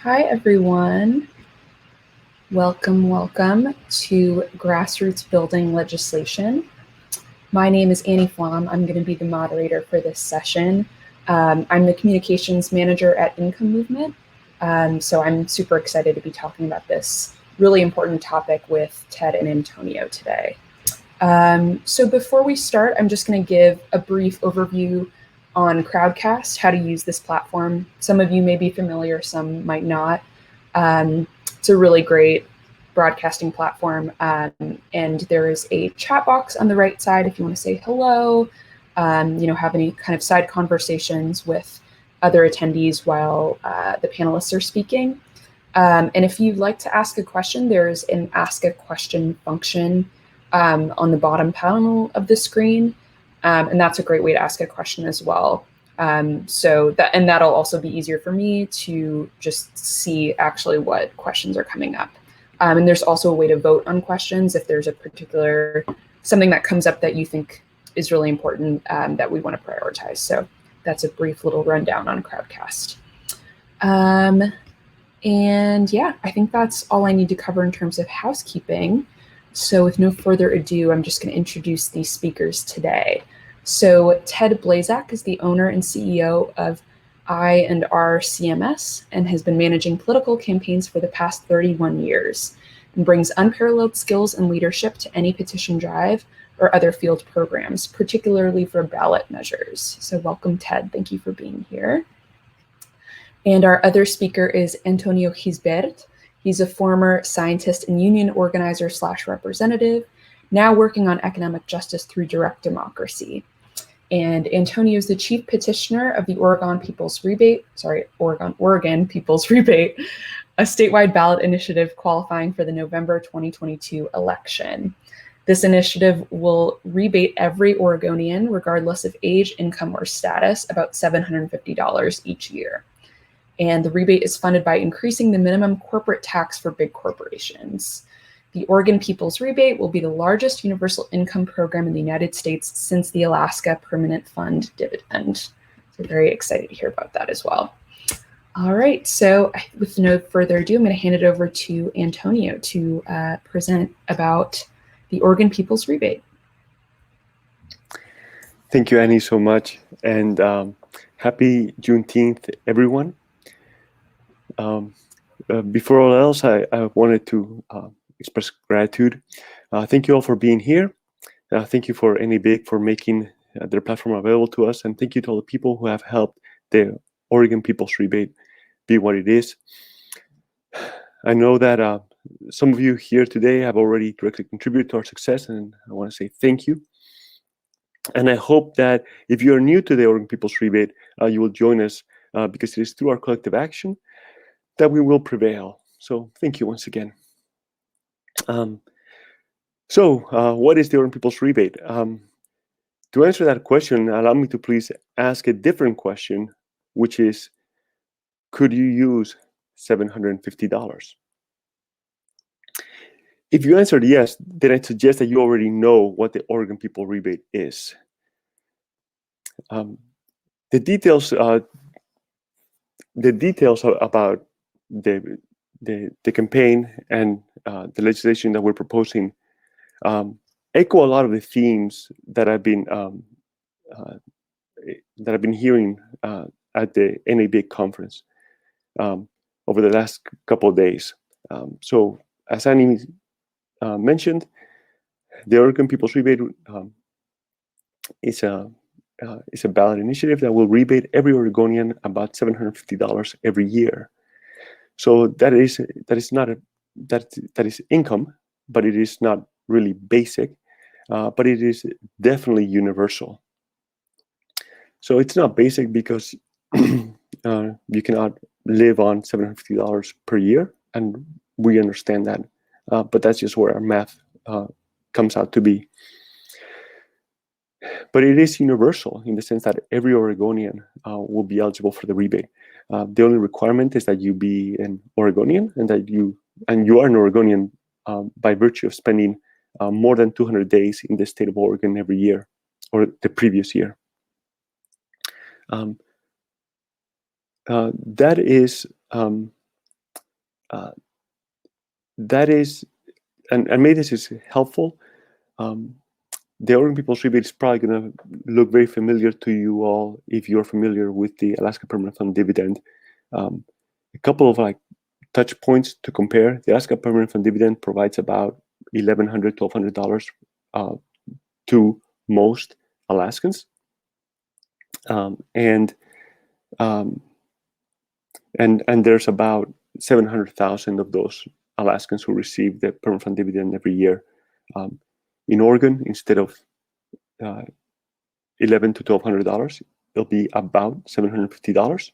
Hi, everyone. Welcome to Grassroots Building Legislation. My name is Annie Flom. I'm going to be the moderator for this session. I'm the communications manager at Income Movement, so I'm super excited to be talking about this really important topic with Ted and Antonio today. So before we start, I'm just going to give a brief overview on Crowdcast, how to use this platform. Some of you may be familiar, some might not. It's a really great broadcasting platform, and there is a chat box on the right side if you want to say hello, have any kind of side conversations with other attendees while the panelists are speaking. And if you'd like to ask a question, there's an ask a question function on the bottom panel of the screen. And that's a great way to ask a question as well. That'll also be easier for me to just see actually what questions are coming up. And there's also a way to vote on questions if there's a particular something that comes up that you think is really important that we want to prioritize. So that's a brief little rundown on Crowdcast. And yeah, I think that's all I need to cover in terms of housekeeping. So with no further ado, I'm just going to introduce these speakers today. So Ted Blazak is the owner and CEO of I&R CMS and has been managing political campaigns for the past 31 years and brings unparalleled skills and leadership to any petition drive or other field programs, particularly for ballot measures. So welcome, Ted. Thank you for being here. And our other speaker is Antonio Gisbert. He's a former scientist and union organizer / representative, now working on economic justice through direct democracy. And Antonio is the chief petitioner of the Oregon People's Rebate, Oregon People's Rebate, a statewide ballot initiative qualifying for the November 2022 election. This initiative will rebate every Oregonian, regardless of age, income, or status, about $750 each year. And the rebate is funded by increasing the minimum corporate tax for big corporations. The Oregon People's Rebate will be the largest universal income program in the United States since the Alaska Permanent Fund dividend. So very excited to hear about that as well. All right, so with no further ado, I'm going to hand it over to Antonio to present about the Oregon People's Rebate. Thank you, Annie, so much. And happy Juneteenth, everyone. Before all else, I wanted to express gratitude. Thank you all for being here. Thank you for NABIG for making their platform available to us. And thank you to all the people who have helped the Oregon People's Rebate be what it is. I know that some of you here today have already directly contributed to our success, and I want to say thank you. And I hope that if you're new to the Oregon People's Rebate, you will join us because it is through our collective action that we will prevail. So thank you once again. What is the Oregon People's Rebate? To answer that question, allow me to please ask a different question, which is, could you use $750? If you answered yes, then I suggest that you already know what the Oregon People's Rebate is. The details about the campaign and the legislation that we're proposing echo a lot of the themes that I've been hearing at the NABIG conference over the last couple of days. So, as Annie mentioned, the Oregon People's Rebate is a ballot initiative that will rebate every Oregonian about $750 every year. So that is income, but it is not really basic, but it is definitely universal. So it's not basic because you cannot live on $750 per year, and we understand that, but that's just where our math comes out to be. But it is universal in the sense that every Oregonian will be eligible for the rebate. The only requirement is that you be an Oregonian and that you are an Oregonian by virtue of spending more than 200 days in the state of Oregon every year or the previous year. That is that is, and maybe this is helpful. The Oregon People's Rebate is probably going to look very familiar to you all if you're familiar with the Alaska Permanent Fund dividend. A couple of touch points to compare. The Alaska Permanent Fund dividend provides about $1,100, $1,200 to most Alaskans, and there's about 700,000 of those Alaskans who receive the Permanent Fund dividend every year. In Oregon, instead of $1,100 to $1,200, it'll be about $750.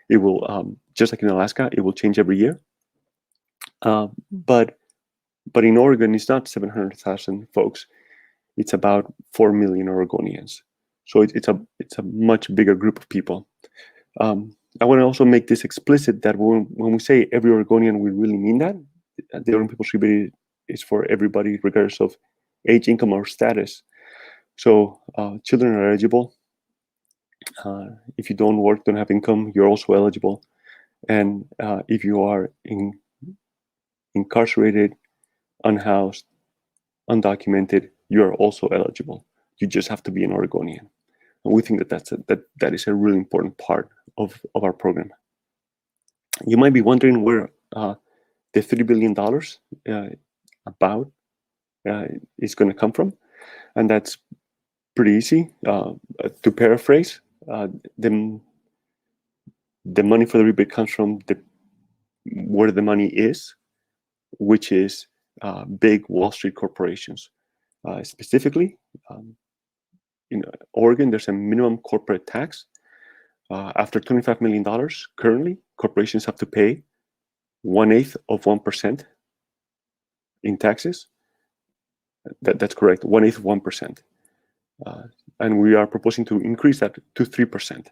It will, just like in Alaska, it will change every year. But in Oregon, it's not 700,000 folks. It's about 4 million Oregonians. So it's a much bigger group of people. I want to also make this explicit that when we say every Oregonian, we really mean that. The Oregon People's Rebate is for everybody, regardless of age, income, or status. So children are eligible. If you don't work, don't have income, you're also eligible. And if you are incarcerated, unhoused, undocumented, you are also eligible. You just have to be an Oregonian. And we think that is a really important part of our program. You might be wondering where the $3 billion is going to come from, and that's pretty easy. To paraphrase, the money for the rebate comes from where the money is, which is big Wall Street corporations. Specifically, in Oregon, there's a minimum corporate tax. After $25 million, currently, corporations have to pay 1/8 of 1% in taxes. That's correct, 1/8 of 1%. And we are proposing to increase that to 3%.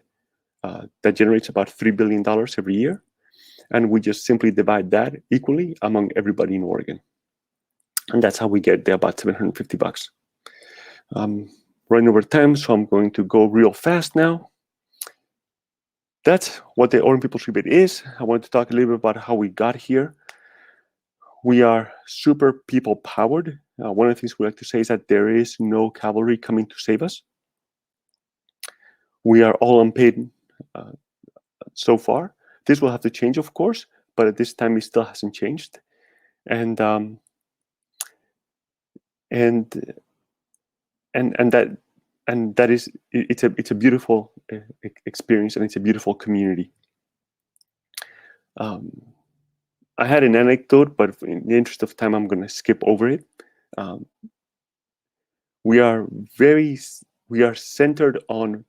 That generates about $3 billion every year. And we just simply divide that equally among everybody in Oregon. And that's how we get there about $750. Running over time, so I'm going to go real fast now. That's what the Oregon People's Rebate is. I want to talk a little bit about how we got here. We are super people powered. One of the things we like to say is that there is no cavalry coming to save us. We are all unpaid so far. This will have to change, of course, but at this time it still hasn't changed. And that is, it's a beautiful experience, and it's a beautiful community. I had an anecdote, but in the interest of time, I'm going to skip over it. We are centered on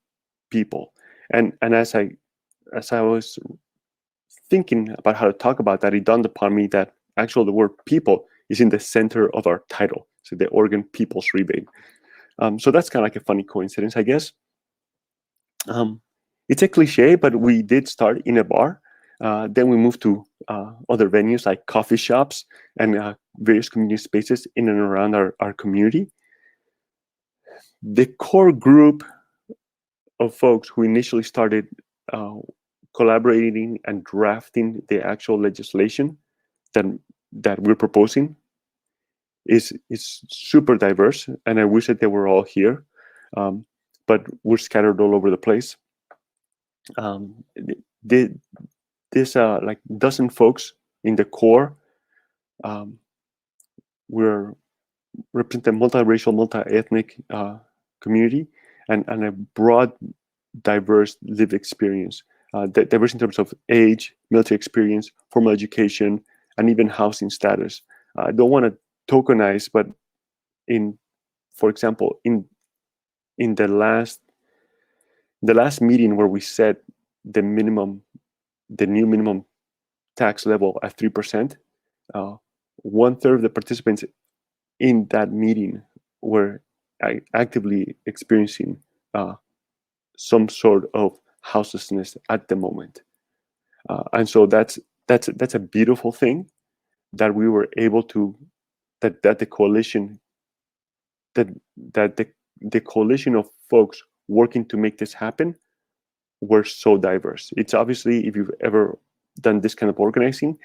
people, and as I was thinking about how to talk about that, it dawned upon me that actually the word "people" is in the center of our title, so the Oregon People's Rebate. So that's kind of like a funny coincidence, I guess. It's a cliche, but we did start in a bar. Then we moved to other venues like coffee shops and various community spaces in and around our community. The core group of folks who initially started collaborating and drafting the actual legislation that we're proposing is super diverse, and I wish that they were all here, but we're scattered all over the place. This like dozen folks in the core, we're represent a multiracial, multi-ethnic community and a broad, diverse lived experience. Diverse in terms of age, military experience, formal education, and even housing status. I don't want to tokenize, but for example, in the last meeting where we set the new minimum tax level at 3%, 1/3 of the participants in that meeting were actively experiencing some sort of houselessness at the moment, and so that's a beautiful thing that we were able to that the coalition the coalition of folks working to make this happen were so diverse. It's obviously, if you've ever done this kind of organizing,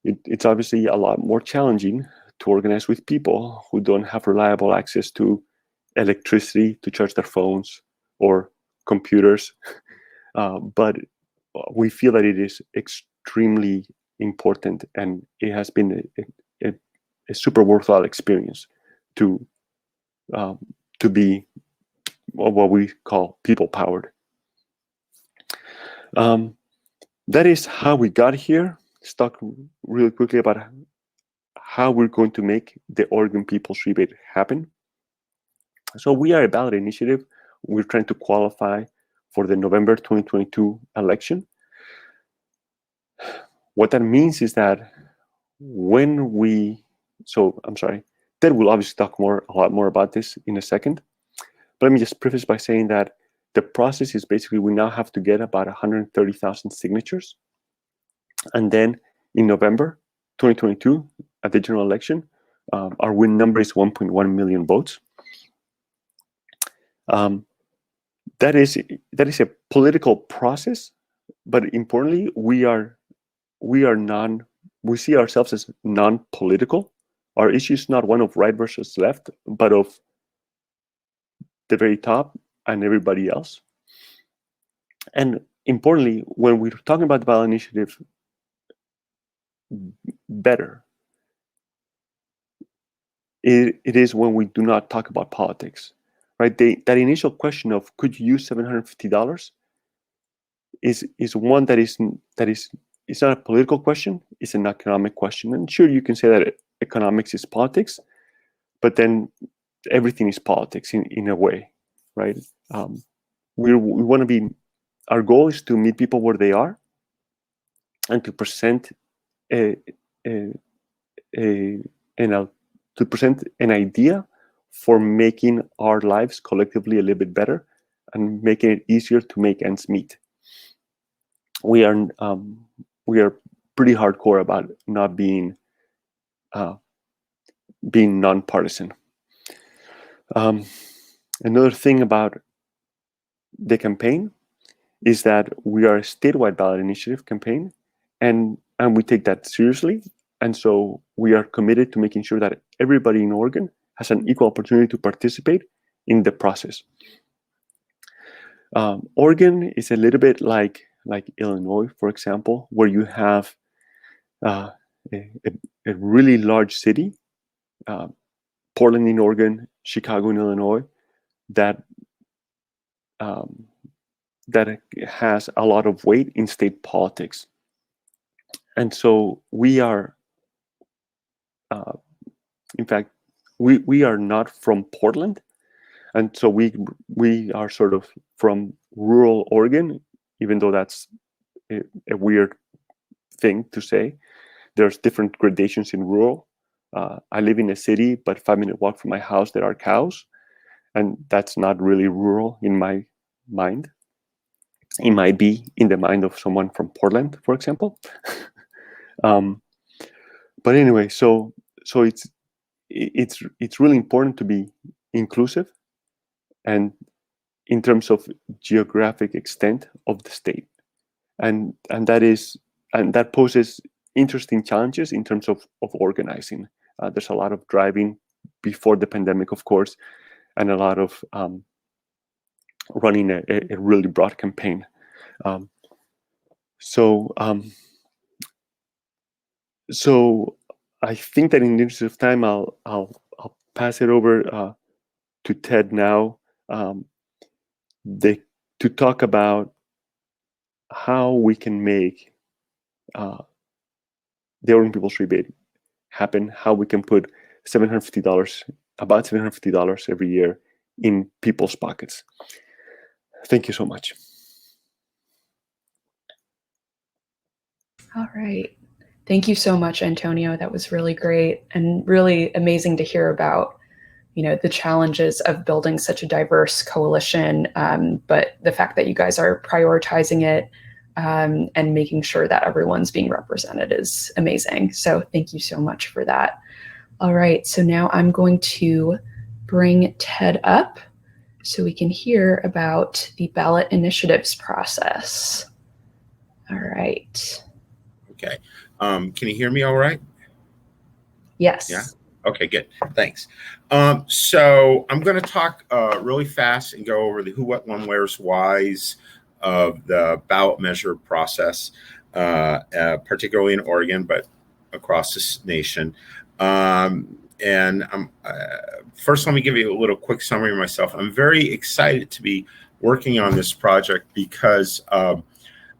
it's obviously a lot more challenging to organize with people who don't have reliable access to electricity to charge their phones or computers. But we feel that it is extremely important, and it has been a super worthwhile experience to be what we call people powered. That is how we got here. Let's talk really quickly about how we're going to make the Oregon People's Rebate happen. So we are a ballot initiative. We're trying to qualify for the November 2022 election. What that means is that when we, Ted will obviously talk a lot more about this in a second. But let me just preface by saying that the process is basically we now have to get about 130,000 signatures. And then in November 2022, at the general election, our win number is 1.1 million votes. That is a political process, but importantly, we see ourselves as non-political. Our issue is not one of right versus left, but of the very top and everybody else. And importantly, when we're talking about the ballot initiative better, it is when we do not talk about politics, right? That initial question of could you use $750 is one that is it's not a political question, it's an economic question. And sure, you can say that economics is politics, but then everything is politics in a way, right? We want to be, our goal is to meet people where they are and to present to present an idea for making our lives collectively a little bit better and making it easier to make ends meet. We are pretty hardcore about not being nonpartisan. Another thing about the campaign is that we are a statewide ballot initiative campaign, and we take that seriously. And so we are committed to making sure that everybody in Oregon has an equal opportunity to participate in the process. Oregon is a little bit like Illinois, for example, where you have a really large city, Portland in Oregon, Chicago in Illinois, that has a lot of weight in state politics. And so we are, in fact, we are not from Portland, and so we are sort of from rural Oregon, even though that's a weird thing to say. There's different gradations in rural. I live in a city, but 5-minute walk from my house there are cows, and that's not really rural in my mind. It might be in the mind of someone from Portland, for example. But anyway, so it's really important to be inclusive, and in terms of geographic extent of the state, and that poses interesting challenges in terms of organizing. There's a lot of driving before the pandemic, of course, and a lot of running a really broad campaign. So I think that in the interest of time, I'll pass it over to Ted now to talk about how we can make the Oregon People's Rebate happen, how we can put about $750 every year in people's pockets. Thank you so much. All right. Thank you so much, Antonio. That was really great and really amazing to hear about, the challenges of building such a diverse coalition, but the fact that you guys are prioritizing it and making sure that everyone's being represented is amazing. So thank you so much for that. All right, so now I'm going to bring Ted up so we can hear about the ballot initiatives process. All right. Okay. Can you hear me all right? Yes. Yeah? Okay, good. Thanks. So I'm going to talk really fast and go over the who, what, when, where's, whys of the ballot measure process, particularly in Oregon, but across this nation. And first, let me give you a little quick summary of myself. I'm very excited to be working on this project because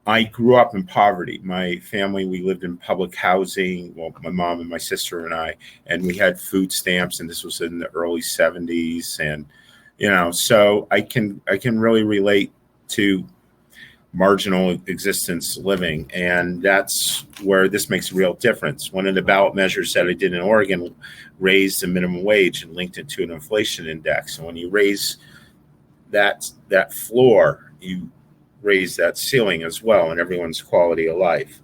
I grew up in poverty. My family, we lived in public housing. Well, my mom and my sister and I, and we had food stamps, and this was in the early 70s. And, so I can really relate to marginal existence living. And that's where this makes a real difference. One of the ballot measures that I did in Oregon raised the minimum wage and linked it to an inflation index. And when you raise that floor, you raise that ceiling as well and everyone's quality of life.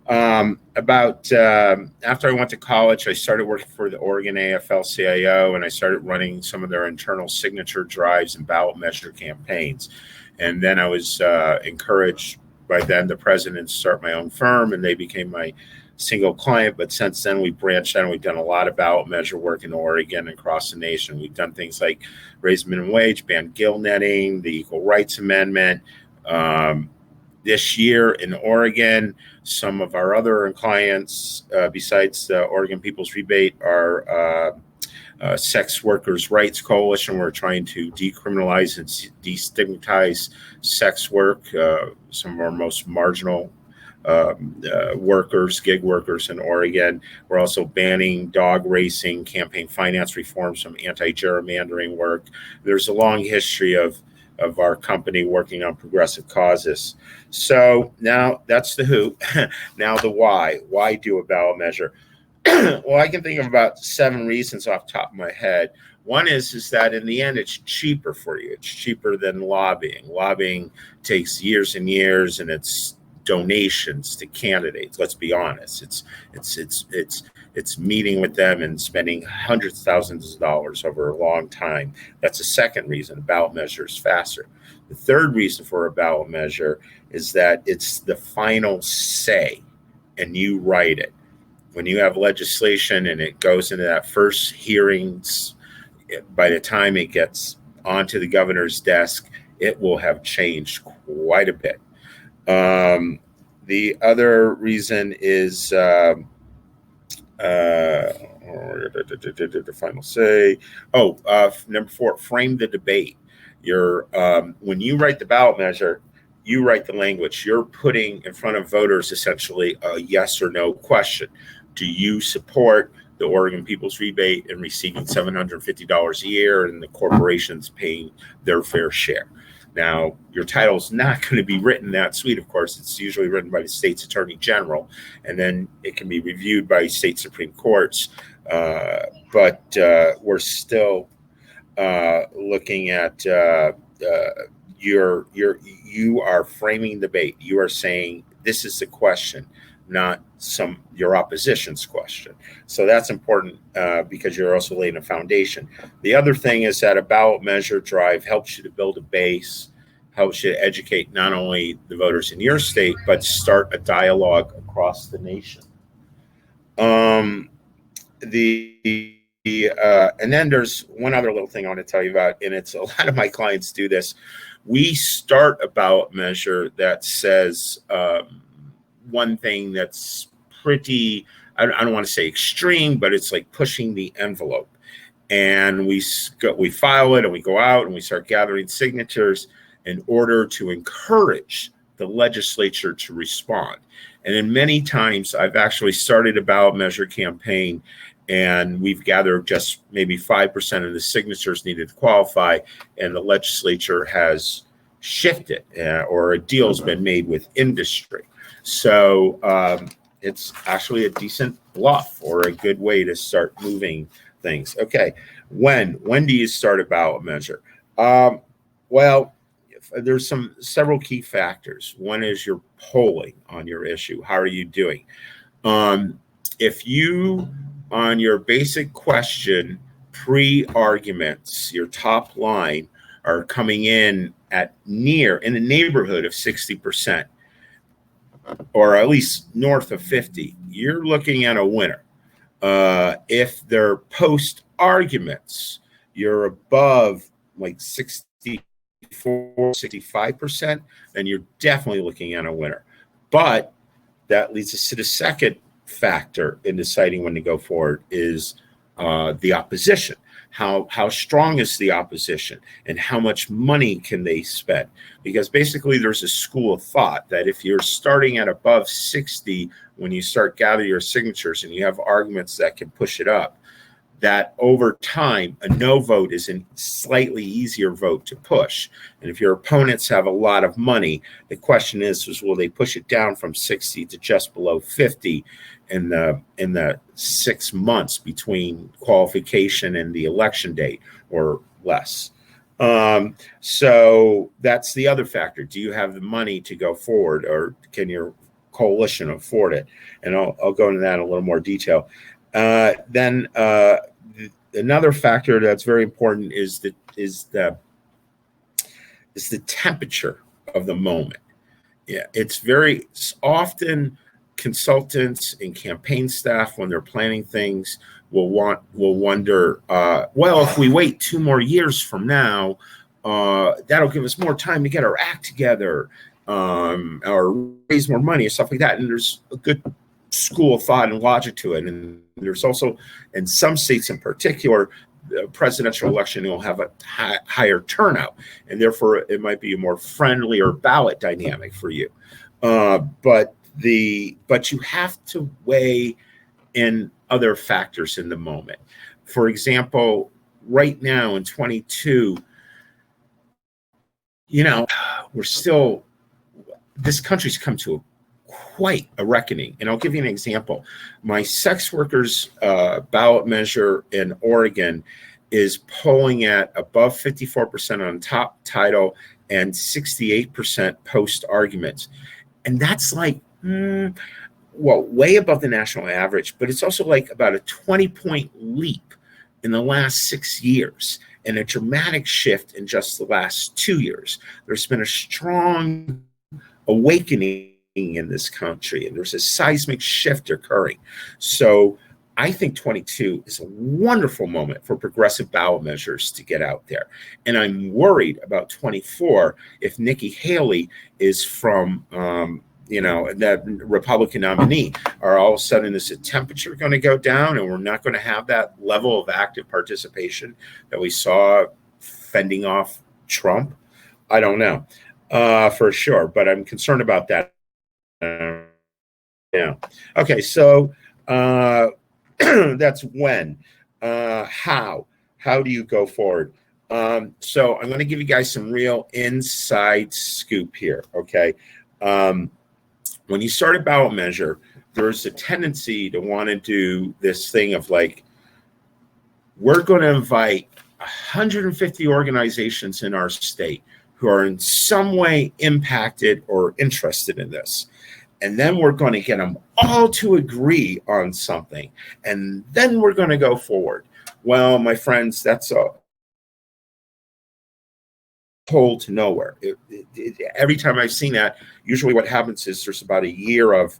After I went to college, I started working for the Oregon AFL-CIO, and I started running some of their internal signature drives and ballot measure campaigns. And then I was encouraged by then the president to start my own firm, and they became my single client. But since then, we branched out and we've done a lot of ballot measure work in Oregon and across the nation. We've done things like raise minimum wage, ban gill netting, the Equal Rights Amendment. This year in Oregon, some of our other clients, besides the Oregon People's Rebate, are Sex Workers' Rights Coalition. We're trying to decriminalize and destigmatize sex work, some of our most marginal workers, gig workers in Oregon. We're also banning dog racing, campaign finance reforms, some anti-gerrymandering work. There's a long history of our company working on progressive causes. So now that's the who. Now the why. Why do a ballot measure? Well, I can think of about 7 reasons off the top of my head. One is that in the end, it's cheaper for you. It's cheaper than lobbying. Lobbying takes years and years, and it's donations to candidates. Let's be honest. It's meeting with them and spending hundreds of thousands of dollars over a long time. That's a second reason a ballot measure is faster. The third reason for a ballot measure is that it's the final say, and you write it. When you have legislation and it goes into that first hearings, by the time it gets onto the governor's desk, it will have changed quite a bit. The other reason is the final say. Number 4, frame the debate. When you write the ballot measure, you write the language. You're putting in front of voters essentially a yes or no question. Do you support the Oregon People's Rebate and receiving $750 a year and the corporations paying their fair share? Now, your title is not going to be written that sweet, of course. It's usually written by the state's attorney general, and then it can be reviewed by state Supreme Courts. But we're still looking at you are framing the debate. You are saying this is the question, not your opposition's question. So that's important because you're also laying a foundation. The other thing is that a ballot measure drive helps you to build a base, helps you to educate not only the voters in your state, but start a dialogue across the nation. And then there's one other little thing I want to tell you about, and it's a lot of my clients do this. We start a ballot measure that says one thing that's pretty, I don't want to say extreme, but it's like pushing the envelope. And we file it and we go out and we start gathering signatures in order to encourage the legislature to respond. And then many times I've actually started a ballot measure campaign and we've gathered just maybe 5% of the signatures needed to qualify, and the legislature has shifted or a deal's been made with industry. So it's actually a decent bluff or a good way to start moving things. Okay, when do you start a ballot measure? Well, there's several key factors. One is your polling on your issue. How are you doing? If you, on your basic question, pre-arguments, your top line are coming in at in the neighborhood of 60%, or at least north of 50, you're looking at a winner. If they're post arguments, you're above like 64, 65%, then you're definitely looking at a winner. But that leads us to the second factor in deciding when to go forward is the opposition. How strong is the opposition, and how much money can they spend? Because basically there's a school of thought that if you're starting at above 60 when you start gathering your signatures and you have arguments that can push it up, that over time a no vote is a slightly easier vote to push. And if your opponents have a lot of money, the question is will they push it down from 60 to just below 50 in the 6 months between qualification and the election date or less? So that's the other factor. Do you have the money to go forward, or can your coalition afford it? And I'll go into that in a little more detail. Then another factor that's very important is the temperature of the moment. Yeah, it's very often consultants and campaign staff, when they're planning things, will wonder, well, if we wait 2 more years from now, that'll give us more time to get our act together, or raise more money or stuff like that. And there's a good school of thought and logic to it. And there's also, in some states in particular, the presidential election will have a higher turnout, and therefore it might be a more friendlier ballot dynamic for you. But you have to weigh in other factors in the moment. For example, right now in 22, this country's come to quite a reckoning. And I'll give you an example. My sex workers ballot measure in Oregon is polling at above 54% on top title and 68% post arguments. And that's like, way above the national average, but it's also like about a 20-point leap in the last 6 years, and a dramatic shift in just the last 2 years. There's been a strong awakening in this country, and there's a seismic shift occurring. So I think 22 is a wonderful moment for progressive ballot measures to get out there. And I'm worried about 24 if Nikki Haley is from that Republican nominee. Are all of a sudden is the temperature going to go down, and we're not going to have that level of active participation that we saw fending off Trump? I don't know for sure, but I'm concerned about that. Okay, so that's when. How do you go forward? So I'm going to give you guys some real inside scoop here, okay? When you start a ballot measure, there's a tendency to want to do this thing of like, we're going to invite 150 organizations in our state who are in some way impacted or interested in this. And then we're going to get them all to agree on something. And then we're going to go forward. Well, my friends, that's a told to nowhere. Every time I've seen that, usually what happens is there's about a year of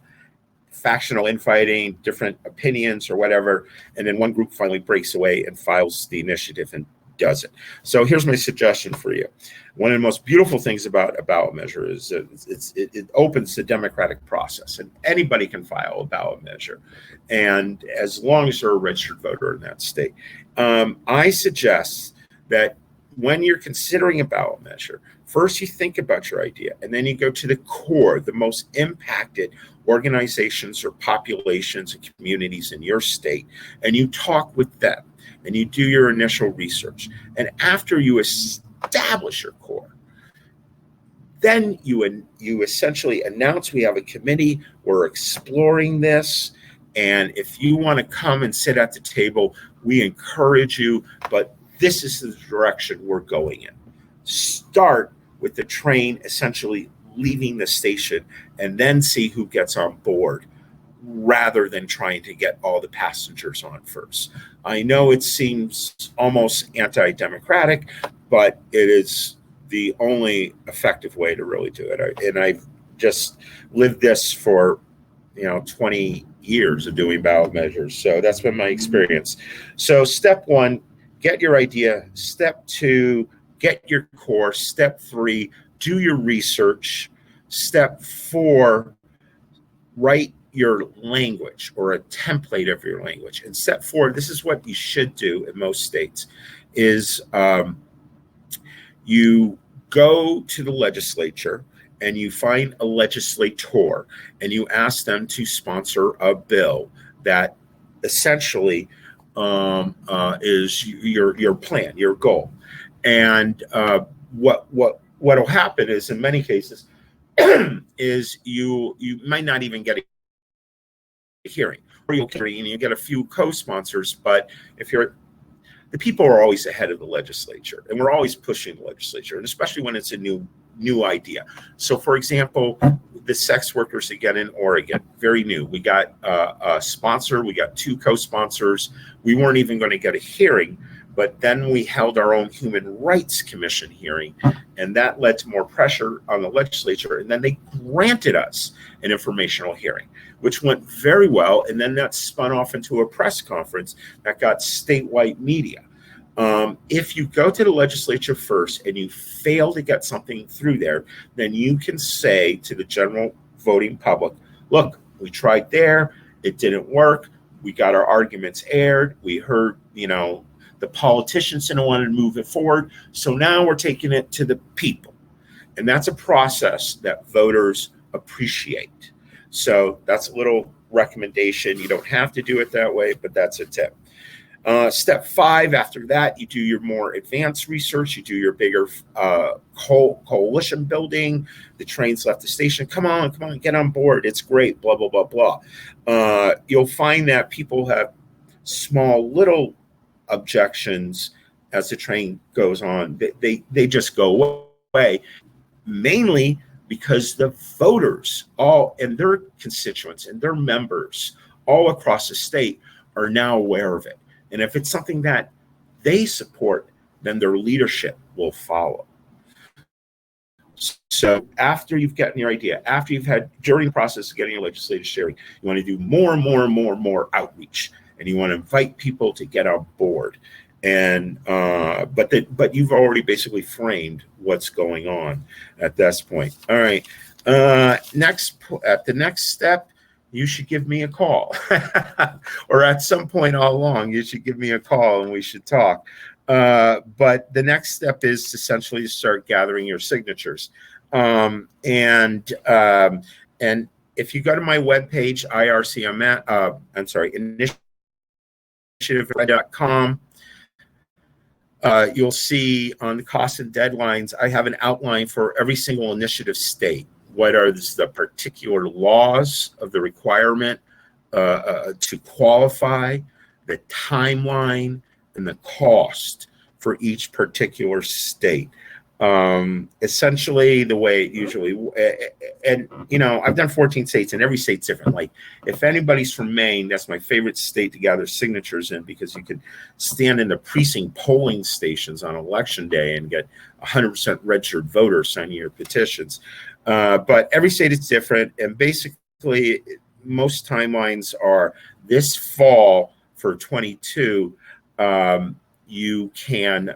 factional infighting, different opinions or whatever, and then one group finally breaks away and files the initiative and does it. So here's my suggestion for you. One of the most beautiful things about a ballot measure is it opens the democratic process, and anybody can file a ballot measure, and as long as they're a registered voter in that state. I suggest that when you're considering a ballot measure, first you think about your idea, and then you go to the core, the most impacted organizations or populations and communities in your state, and you talk with them, and you do your initial research. And after you establish your core, then you essentially announce, we have a committee, we're exploring this, and if you want to come and sit at the table, we encourage you, but this is the direction we're going in. Start with the train essentially leaving the station, and then see who gets on board, rather than trying to get all the passengers on first. I know it seems almost anti-democratic, but it is the only effective way to really do it. And I've just lived this for 20 years of doing ballot measures. So that's been my experience. So step 1, get your idea. Step 2, get your course. Step 3, do your research. Step 4, write your language or a template of your language. And step 4, this is what you should do in most states, is you go to the legislature and you find a legislator and you ask them to sponsor a bill that essentially is your plan, your goal. And what will happen is, in many cases, is you might not even get a hearing, or you'll hearing and you get a few co-sponsors. But if the people are always ahead of the legislature, and we're always pushing the legislature, and especially when it's a new idea. So, for example, the sex workers again in Oregon, very new. We got a sponsor, we got 2 co-sponsors. We weren't even going to get a hearing, but then we held our own Human Rights Commission hearing, and that led to more pressure on the legislature. And then they granted us an informational hearing, which went very well. And then that spun off into a press conference that got statewide media. If you go to the legislature first and you fail to get something through there, then you can say to the general voting public, look, we tried there, it didn't work. We got our arguments aired. We heard, the politicians didn't want to move it forward. So now we're taking it to the people. And that's a process that voters appreciate. So that's a little recommendation. You don't have to do it that way, but that's a tip. Step 5, after that, you do your more advanced research. You do your bigger coalition building. The train's left the station. Come on, get on board. It's great, blah, blah, blah, blah. You'll find that people have small little objections as the train goes on. They just go away, mainly because the voters all and their constituents and their members all across the state are now aware of it. And if it's something that they support, then their leadership will follow. So after you've gotten your idea, after you've had, during the process of getting your legislative sharing, you want to do more and more and more and more outreach, and you want to invite people to get on board. And but you've already basically framed what's going on at this point. All right. Next, at the next step, you should give me a call, or at some point all along, you should give me a call and we should talk. But the next step is essentially to start gathering your signatures. And if you go to my webpage, initiative.com, you'll see on the costs and deadlines, I have an outline for every single initiative state. What are the particular laws of the requirement to qualify, the timeline, and the cost for each particular state. Essentially, the way it usually, and I've done 14 states, and every state's different. Like, if anybody's from Maine, that's my favorite state to gather signatures in, because you can stand in the precinct polling stations on election day and get 100% registered voters signing your petitions. But every state is different, and basically most timelines are this fall for 22. You can,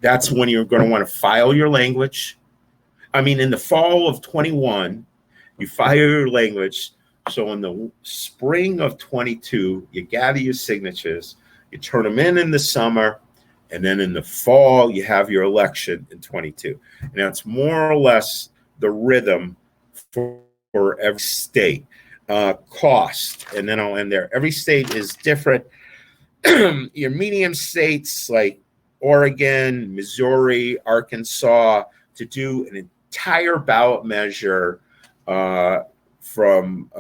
that's when you're going to want to file your language. I mean, in the fall of 21, you file your language. So in the spring of 22, you gather your signatures, you turn them in the summer, and then in the fall, you have your election in 22. And that's more or less the rhythm for every state. Cost, and then I'll end there. Every state is different. Your medium states like Oregon, Missouri, Arkansas, to do an entire ballot measure from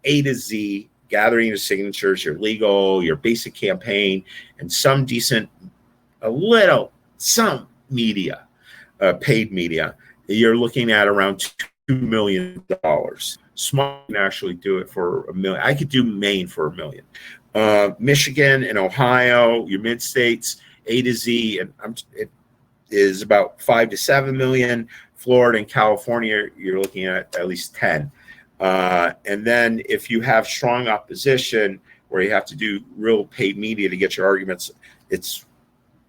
A to Z, gathering your signatures, your legal, your basic campaign, and some decent, some media, paid media. You're looking at around $2 million. Small can actually do it for $1 million. I could do Maine for $1 million. Michigan and Ohio, your mid states, A to Z, and is about 5 to 7 million. Florida and California, you're looking at least 10. And then if you have strong opposition where you have to do real paid media to get your arguments, it's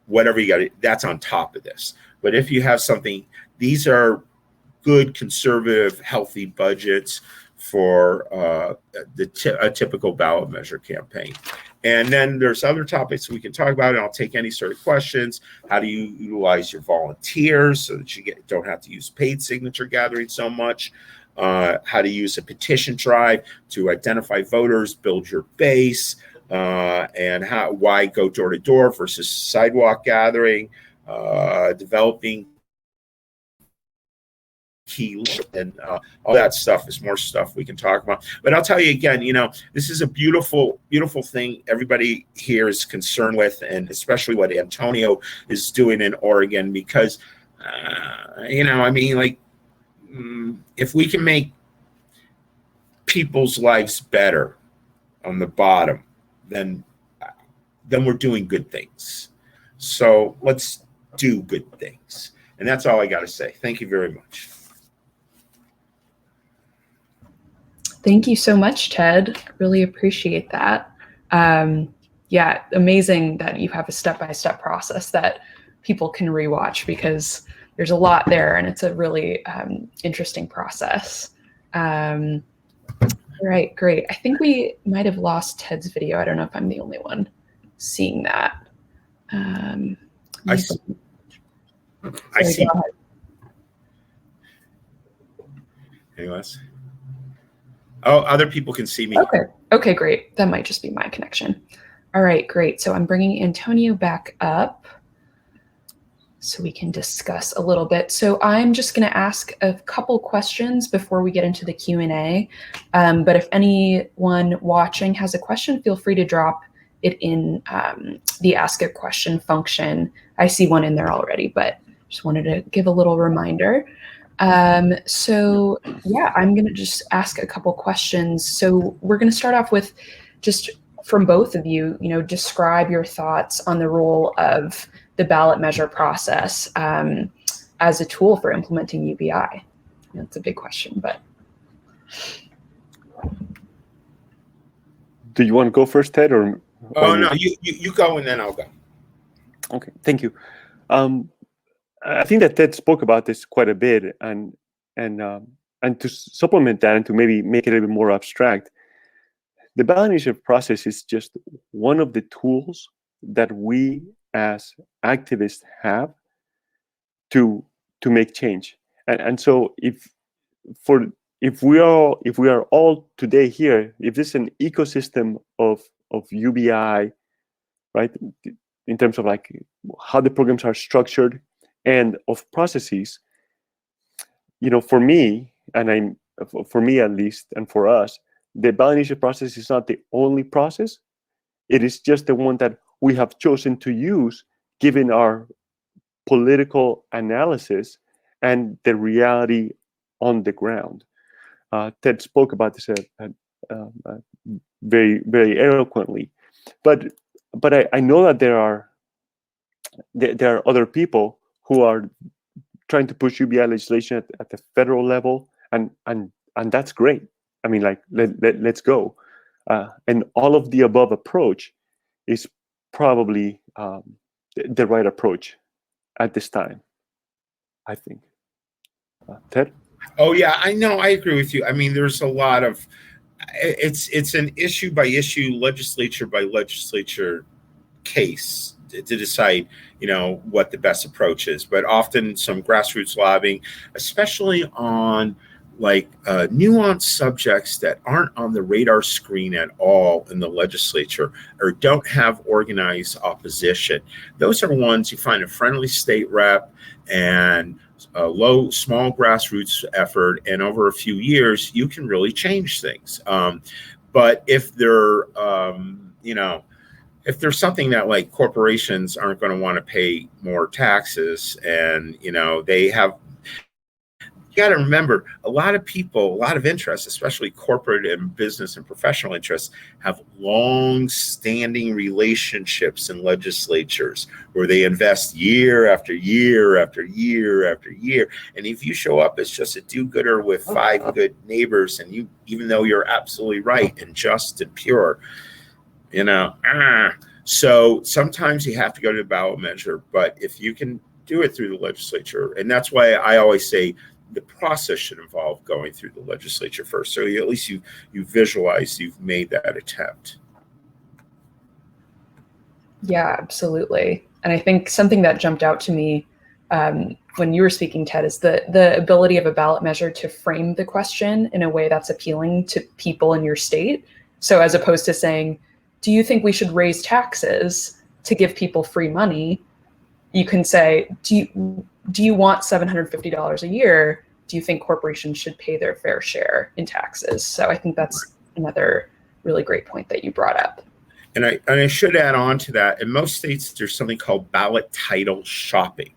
whatever you got, that's on top of this. But if you have something, these are good, conservative, healthy budgets for a typical ballot measure campaign. And then there's other topics we can talk about, and I'll take any sort of questions. How do you utilize your volunteers so that you don't have to use paid signature gathering so much? How to use a petition drive to identify voters, build your base, and why go door to door versus sidewalk gathering, developing key, and all that stuff is more stuff we can talk about. But I'll tell you again, this is a beautiful, beautiful thing everybody here is concerned with, and especially what Antonio is doing in Oregon, because, if we can make people's lives better on the bottom, then we're doing good things. So let's do good things. And that's all I got to say. Thank you very much. Thank you so much, Ted. Really appreciate that. Yeah, amazing that you have a step-by-step process that people can rewatch, because there's a lot there and it's a really interesting process. All right, great. I think we might have lost Ted's video. I don't know if I'm the only one seeing that. I see. Anyways. Oh, other people can see me. Okay, great. That might just be my connection. All right, great. So I'm bringing Antonio back up so we can discuss a little bit. So I'm just going to ask a couple questions before we get into the Q&A. But if anyone watching has a question, feel free to drop it in the Ask a Question function. I see one in there already, but just wanted to give a little reminder. So yeah, I'm going to just ask a couple questions. So we're going to start off with just from both of you, describe your thoughts on the role of the ballot measure process as a tool for implementing UBI. That's a big question, but. Do you want to go first, Ted, or? Oh, no, you go and then I'll go. Okay, thank you. I think that Ted spoke about this quite a bit, and to supplement that and to maybe make it a little bit more abstract, the ballot initiative process is just one of the tools that we as activists have to make change. And so if we are all today here, if this is an ecosystem of UBI, right, in terms of like how the programs are structured and of processes, for me, for me at least, and for us, the ballot initiative process is not the only process. It is just the one that we have chosen to use given our political analysis and the reality on the ground. Ted spoke about this very, very eloquently, but I know that there are other people who are trying to push UBI legislation at the federal level, and that's great. I mean, like let's go. And all of the above approach is probably the right approach at this time, I think. Ted? Oh yeah, I know. I agree with you. I mean, there's a lot of it's an issue by issue, legislature by legislature case to decide, what the best approach is. But often some grassroots lobbying, especially on like nuanced subjects that aren't on the radar screen at all in the legislature or don't have organized opposition. Those are ones you find a friendly state rep and a small grassroots effort, and over a few years, you can really change things. But if they're, if there's something that like corporations aren't going to want to pay more taxes, and they have you got to remember, a lot of people, a lot of interests, especially corporate and business and professional interests, have long-standing relationships in legislatures where they invest year after year after year after year. And if you show up as just a do-gooder with 5 good neighbors, and you, even though you're absolutely right and just and pure, so sometimes you have to go to the ballot measure. But if you can do it through the legislature, and that's why I always say the process should involve going through the legislature first, so at least you visualize you've made that attempt. Yeah, absolutely. And I think something that jumped out to me when you were speaking, Ted, is the ability of a ballot measure to frame the question in a way that's appealing to people in your state. So as opposed to saying, do you think we should raise taxes to give people free money? You can say, do you want $750 a year? Do you think corporations should pay their fair share in taxes? So I think that's another really great point that you brought up. And I should add on to that, in most states, there's something called ballot title shopping,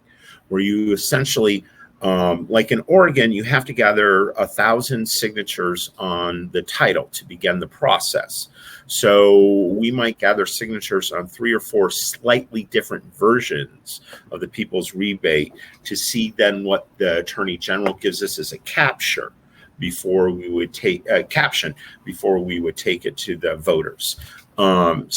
where you essentially, like in Oregon, you have to gather 1,000 signatures on the title to begin the process. So we might gather signatures on 3 or 4 slightly different versions of the People's Rebate to see then what the Attorney General gives us as a capture before we would take a caption before we would take it to the voters. In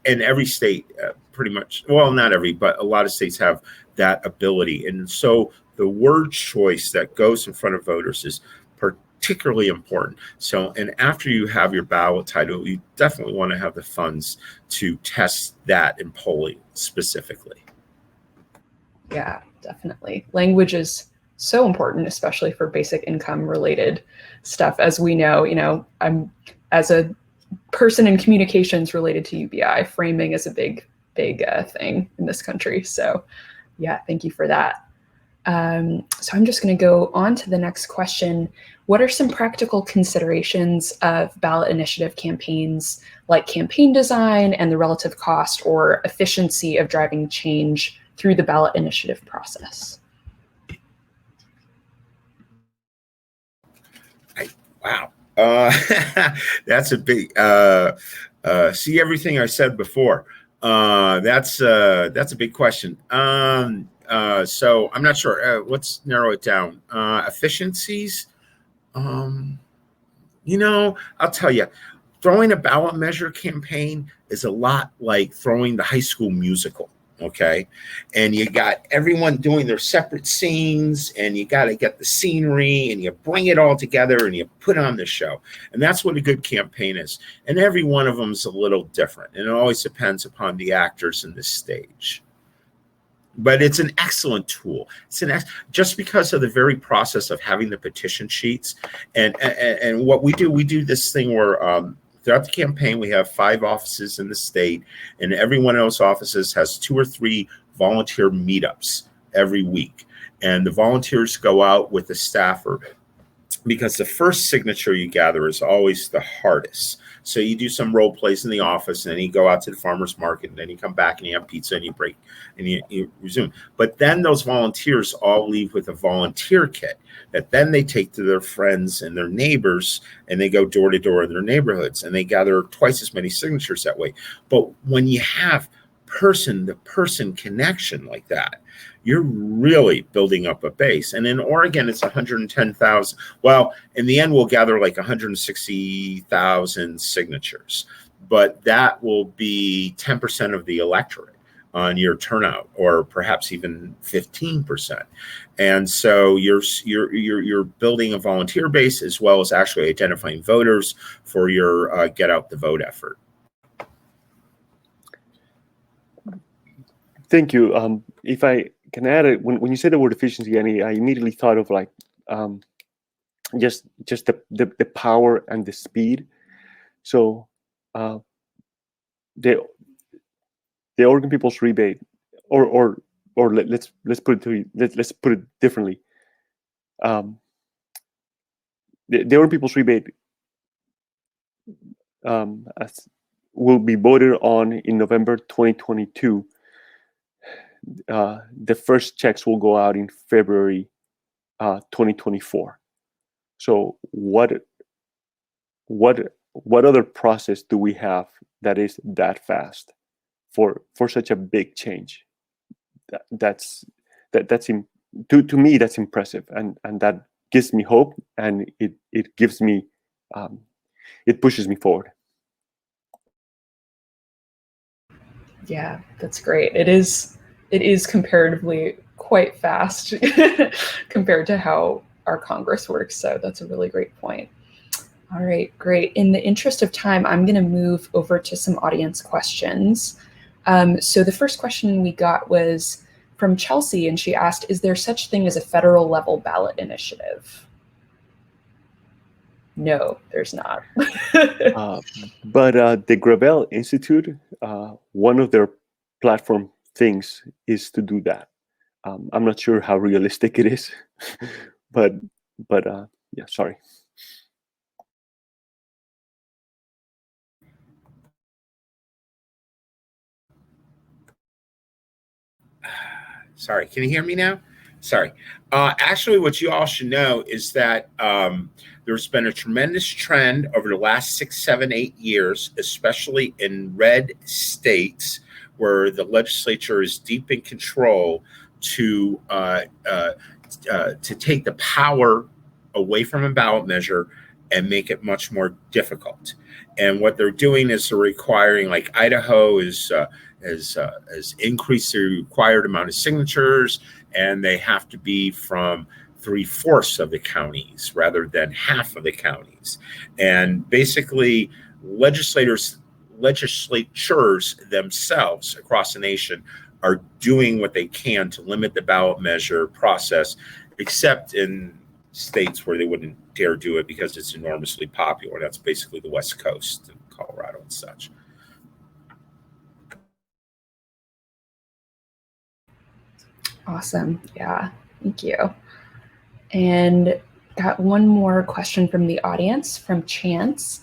every state, pretty much, well, not every, but a lot of states have that ability. And so the word choice that goes in front of voters is particularly important. So, and after you have your ballot title, you definitely want to have the funds to test that in polling specifically. Yeah, definitely. Language is so important, especially for basic income related stuff. As we know, I'm, as a person in communications related to UBI, framing is a big thing in this country. So yeah, thank you for that. So I'm just going to go on to the next question. What are some practical considerations of ballot initiative campaigns, like campaign design and the relative cost or efficiency of driving change through the ballot initiative process? Wow. That's a big, see everything I said before. That's a big question. So I'm not sure. Let's narrow it down. Efficiencies. I'll tell you, throwing a ballot measure campaign is a lot like throwing the High School Musical. Okay. And you got everyone doing their separate scenes, and you got to get the scenery, and you bring it all together and you put on the show. And that's what a good campaign is. And every one of them is a little different. And it always depends upon the actors in the stage. But it's an excellent tool. Just because of the very process of having the petition sheets and what we do this thing where throughout the campaign, we have 5 offices in the state, and every one of those offices has 2 or 3 volunteer meetups every week. And the volunteers go out with the staffer, because the first signature you gather is always the hardest. So you do some role plays in the office, and then you go out to the farmer's market, and then you come back and you have pizza and you break and you resume. But then those volunteers all leave with a volunteer kit that then they take to their friends and their neighbors, and they go door to door in their neighborhoods, and they gather twice as many signatures that way. But when you have person-to-person connection like that, you're really building up a base. And in Oregon, it's 110,000. Well, in the end, we'll gather like 160,000 signatures, but that will be 10% of the electorate on your turnout, or perhaps even 15%. And so you're building a volunteer base, as well as actually identifying voters for your get out the vote effort. Thank you. If I can add it, when you say the word efficiency, I immediately thought of like just the power and the speed. So the Oregon People's Rebate, or let's put it differently. The Oregon People's Rebate will be voted on in November 2022. The first checks will go out in February 2024. So what other process do we have that is that fast for such a big change? To me that's impressive, and that gives me hope, and it gives me it pushes me forward. Yeah, that's great. It is comparatively quite fast compared to how our Congress works. So that's a really great point. All right, great. In the interest of time, I'm going to move over to some audience questions. So the first question we got was from Chelsea, and she asked, is there such thing as a federal level ballot initiative? No, there's not. But the Gravel Institute, one of their platform things is to do that. I'm not sure how realistic it is, but yeah, sorry. Sorry, can you hear me now? Sorry. Actually, what you all should know is that there's been a tremendous trend over the last 6, 7, 8 years, especially in red states where the legislature is deep in control, to take the power away from a ballot measure and make it much more difficult. And what they're doing is they're requiring, like Idaho has increased the required amount of signatures, and they have to be from 3/4 of the counties rather than half of the counties. And basically, legislatures themselves across the nation are doing what they can to limit the ballot measure process, except in states where they wouldn't dare do it because it's enormously popular. That's basically the West Coast and Colorado and such. Awesome. Yeah, thank you. And got one more question from the audience from Chance.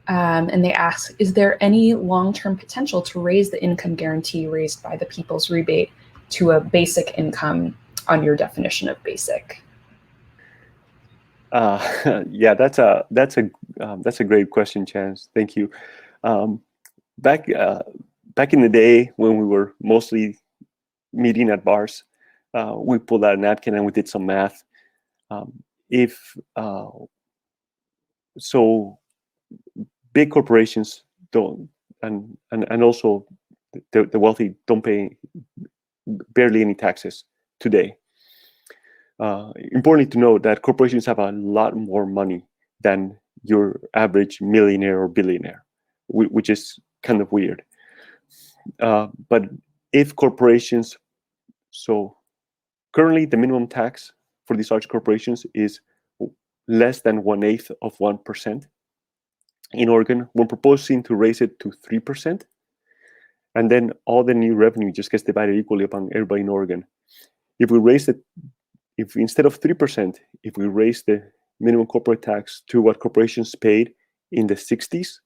And they ask, is there any long-term potential to raise the income guarantee raised by the People's Rebate to a basic income on your definition of basic? Yeah, that's a great question, Chance. Thank you. Back in the day when we were mostly meeting at bars, we pulled out a napkin and we did some math. So big corporations don't, and also the wealthy don't pay barely any taxes today. Importantly to note that corporations have a lot more money than your average millionaire or billionaire, which is kind of weird. But if corporations, so currently the minimum tax for these large corporations is less than 1/8 of 1% in Oregon. We're proposing to raise it to 3%, and then all the new revenue just gets divided equally among everybody in Oregon. If we raise it, if instead of 3%, if we raise the minimum corporate tax to what corporations paid in the 60s,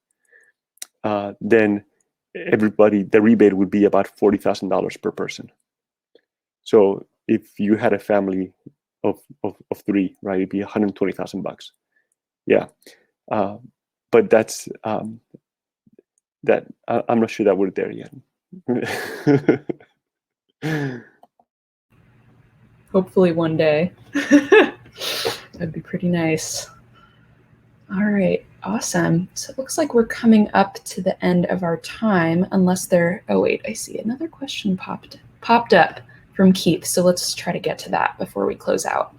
then the rebate would be about $40,000 per person. So if you had a family of 3, right, it'd be $120,000. Yeah, but that's that. I'm not sure that we're there yet. Hopefully one day. That'd be pretty nice. All right, awesome. So it looks like we're coming up to the end of our time, unless oh wait, I see another question popped up from Keith. So let's try to get to that before we close out.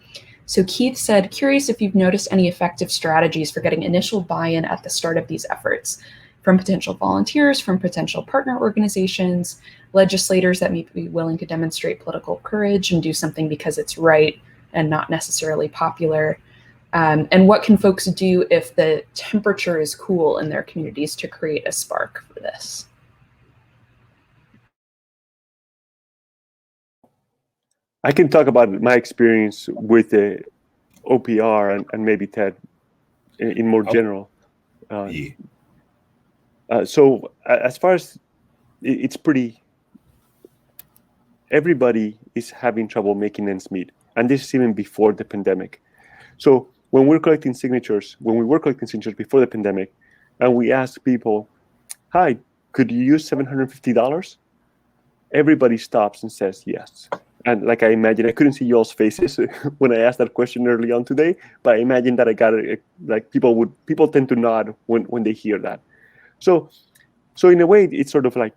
So Keith said, curious if you've noticed any effective strategies for getting initial buy-in at the start of these efforts from potential volunteers, from potential partner organizations, legislators that may be willing to demonstrate political courage and do something because it's right and not necessarily popular. And what can folks do if the temperature is cool in their communities to create a spark for this? I can talk about my experience with the OPR and maybe Ted in more general. So as far as it's pretty, everybody is having trouble making ends meet. And this is even before the pandemic. So when we were collecting signatures before the pandemic, and we asked people, hi, could you use $750? Everybody stops and says yes. And like I imagine, I couldn't see y'all's faces when I asked that question early on today, but I imagine that I got it, like people tend to nod when they hear that. So in a way, it's sort of like,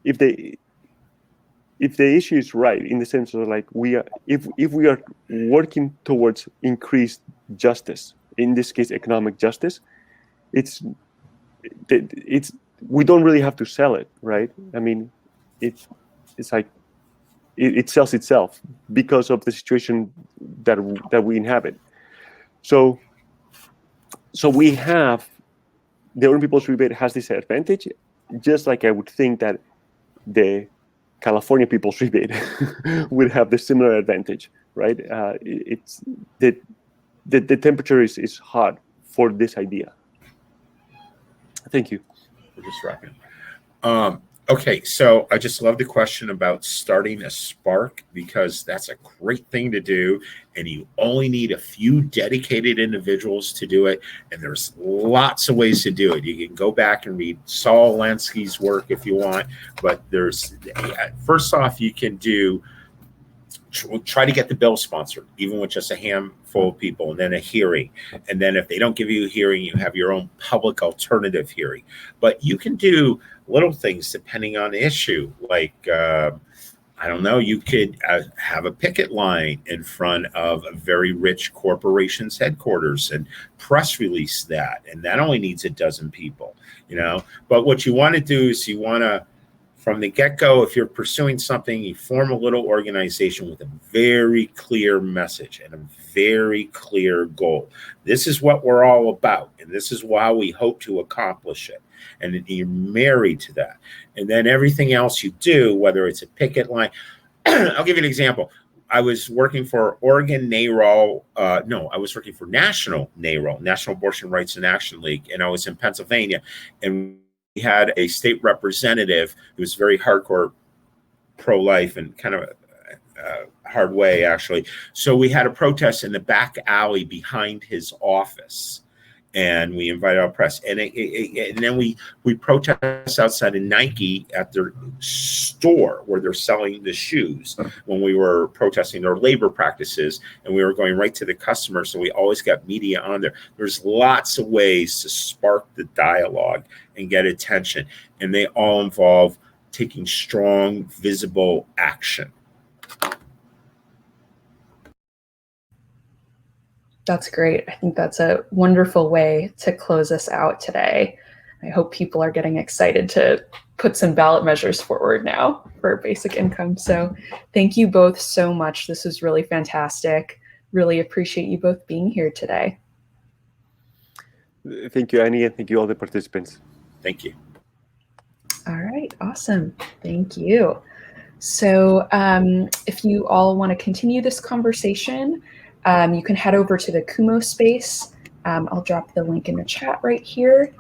if the issue is right, in the sense of like, if we are working towards increased justice, in this case economic justice, we don't really have to sell it, right? I mean, it's like it sells itself because of the situation that we inhabit. So we have, the Urban People's Rebate has this advantage, just like I would think that the California People's Rebate would have the similar advantage, right? It's the temperature is hot for this idea. Thank you. We're just wrapping. Okay, so I just love the question about starting a Spark, because that's a great thing to do, and you only need a few dedicated individuals to do it, and there's lots of ways to do it. You can go back and read Saul Lansky's work if you want, but there's, first off, you can try to get the bill sponsored, even with just a handful of people, and then a hearing. And then if they don't give you a hearing, you have your own public alternative hearing. But you can do little things depending on the issue. Like, I don't know, you could have a picket line in front of a very rich corporation's headquarters and press release that. And that only needs a dozen people, you know. But what you want to do is you want to, from the get-go, if you're pursuing something, you form a little organization with a very clear message and a very clear goal. This is what we're all about, and this is why we hope to accomplish it. And you're married to that. And then everything else you do, whether it's a picket line, I'll give you an example. I was working for Oregon NARAL. I was working for National NARAL, National Abortion Rights and Action League, and I was in Pennsylvania. And we had a state representative who was very hardcore pro-life and kind of a hard way, actually. So we had a protest in the back alley behind his office, and we invited our press. And then we protest outside of Nike at their store where they're selling the shoes when we were protesting their labor practices, and we were going right to the customer. So we always got media on there. There's lots of ways to spark the dialogue and get attention, and they all involve taking strong, visible action. That's great. I think that's a wonderful way to close us out today. I hope people are getting excited to put some ballot measures forward now for basic income. So thank you both so much. This was really fantastic. Really appreciate you both being here today. Thank you, Annie, and thank you all the participants. Thank you. All right, awesome. Thank you. So if you all want to continue this conversation, you can head over to the Kumo space. I'll drop the link in the chat right here.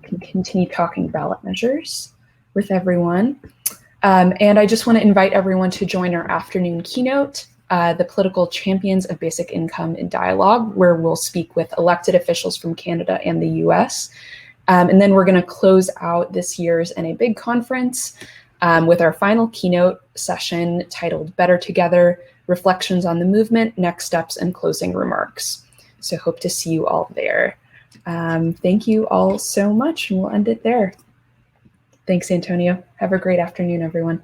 You can continue talking ballot measures with everyone. And I just want to invite everyone to join our afternoon keynote, the Political Champions of Basic Income in Dialogue, where we'll speak with elected officials from Canada and the US. And then we're going to close out this year's NABIG conference with our final keynote session titled Better Together, Reflections on the Movement, Next Steps, and Closing Remarks. So hope to see you all there. Thank you all so much, and we'll end it there. Thanks, Antonio. Have a great afternoon, everyone.